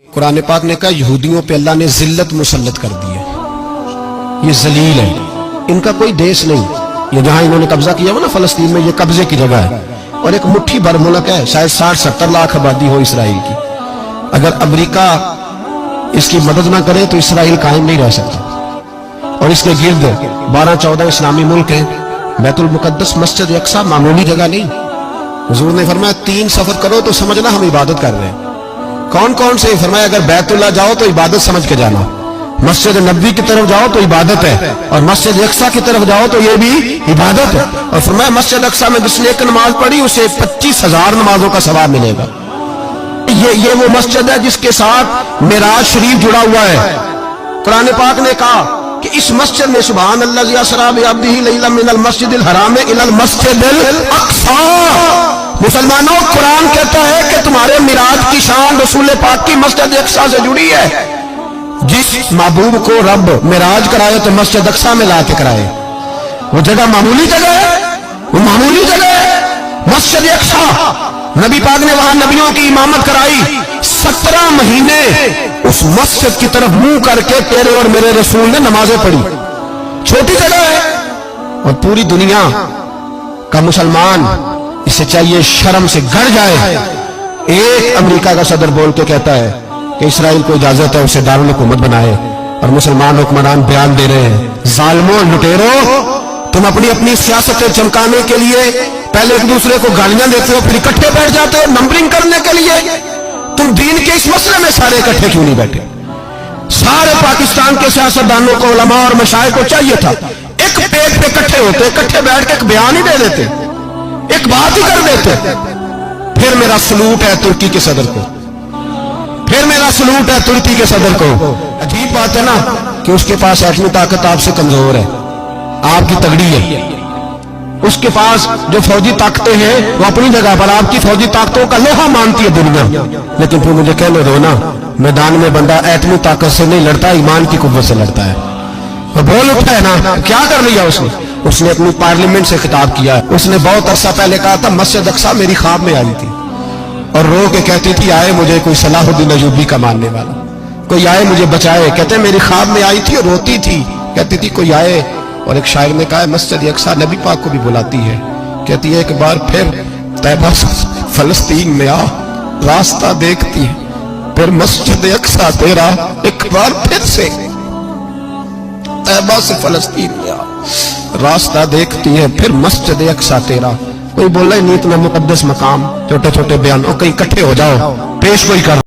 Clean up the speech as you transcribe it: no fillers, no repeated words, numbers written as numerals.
कुरान पाक ने कहा यहूदियों पे अल्लाह ने जिल्लत मुसल्लत कर दी है, ये जलील है, इनका कोई देश नहीं। ये जहां इन्होंने कब्जा किया हुआ ना फलस्तीन में, ये कब्जे की जगह है और एक मुट्ठी भर मुल्क है, शायद 60-70 लाख आबादी हो इसराइल की। अगर अमेरिका इसकी मदद ना करे तो इसराइल कायम नहीं रह सकता। और इसके गिर्द 12-14 इस्लामी मुल्क हैं। बैतुल मुकद्दस मस्जिद अक्सा मामूली जगह नहीं। हुजूर ने फरमाया 3 सफर करो तो समझना हम इबादत कर रहे हैं। कौन कौन से? फरमाया अगर बैतुल्लाह जाओ तो इबादत समझ के जाना, मस्जिद नबी की तरफ जाओ तो इबादत है, और मस्जिद अक्सा की तरफ जाओ तो ये भी इबादत है। और फरमाया मस्जिद अक्सा में जिसने एक नमाज पढ़ी उसे 25,000 नमाजों का सवाब मिलेगा। ये वो मस्जिद है जिसके साथ मिराज शरीफ जुड़ा हुआ है। कुरान पाक ने कहा कि इस मस्जिद में सुभान अल्लाज़ी असरा बिअब्दिही लैलन मिनल मस्जिदिल हराम इलल मस्जिदिल अक्सा। मुसलमानों, कुरान कहता है कि तुम्हारे मिराज की शान रसूल पाक की मस्जिद अक्सा से जुड़ी है। जिस महबूब को रब मिराज कराए तो मस्जिद अक्सा में लाके कराए। वो जगह मामूली जगह है, वो मामूली जगह है मस्जिद अक्सा। नबी पाक ने वहां नबियों की इमामत कराई। 17 महीने उस मस्जिद की तरफ मुंह करके तेरे और मेरे रसूल ने नमाजें पढ़ी। छोटी जगह है और पूरी दुनिया का मुसलमान इसे चाहिए शर्म से गड़ जाए। एक अमेरिका का सदर बोल के कहता है कि इसराइल को इजाजत है उसे दारुल हुकूमत बनाए, और मुसलमान हुक्मरान बयान दे रहे हैं जालिमों लुटेरो, तुम अपनी अपनी सियासतें चमकाने के लिए पहले एक दूसरे को गालियां देते हो, फिर इकट्ठे बैठ जाते हो नंबरिंग करने के लिए। तुम दीन के इस मसले में सारे इकट्ठे क्यों नहीं बैठे? सारे पाकिस्तान के सियासतदानों को, उलमा और मशाइख को चाहिए था एक पेज पे इकट्ठे होते, इकट्ठे बैठ के एक बयान ही दे देते, एक बात ही कर देते। फिर मेरा सलूट है तुर्की के सदर को, फिर मेरा सलूट है तुर्की के सदर को। अजीब बात है ना कि उसके पास एटमी ताकत आपसे कमजोर है, आपकी तगड़ी है। उसके पास जो फौजी ताकतें हैं वो अपनी जगह पर आपकी फौजी ताकतों का लोहा मानती है दुनिया। लेकिन फिर मुझे कहने दो ना, मैदान में बंदा एटमी ताकत से नहीं लड़ता, ईमान की कुव्वत से लड़ता है। वो बोल उठा है ना, क्या कर लिया उसने अपनी पार्लियामेंट से खिताब किया। उसने बहुत अरसा पहले कहा था मस्जिद अक्सा मेरी ख्वाब में आई थी, और रो के कहती थी आए मुझे कोई सलाहुद्दीन अय्यूबी का मानने वाला, कोई आए मुझे बचाए। कहते मेरी ख्वाब में आई थी और रोती थी, कहती थी कोई आए। और एक शायर ने कहा मस्जिद अक्सा नबी पाक को भी बुलाती है, कहती है एक बार फिर तैबा फलस्तीन में आ, रास्ता देखती है फिर मस्जिद अक्सा तेरा, एक बार फिर से तैबा से फलस्तीन में आ, रास्ता देखती है फिर मस्जिद अक्सा तेरा। कोई बोला ही नहीं इतना मुकद्दस मकाम, छोटे छोटे बयान, और कहीं इकट्ठे हो जाओ पेश कोई कर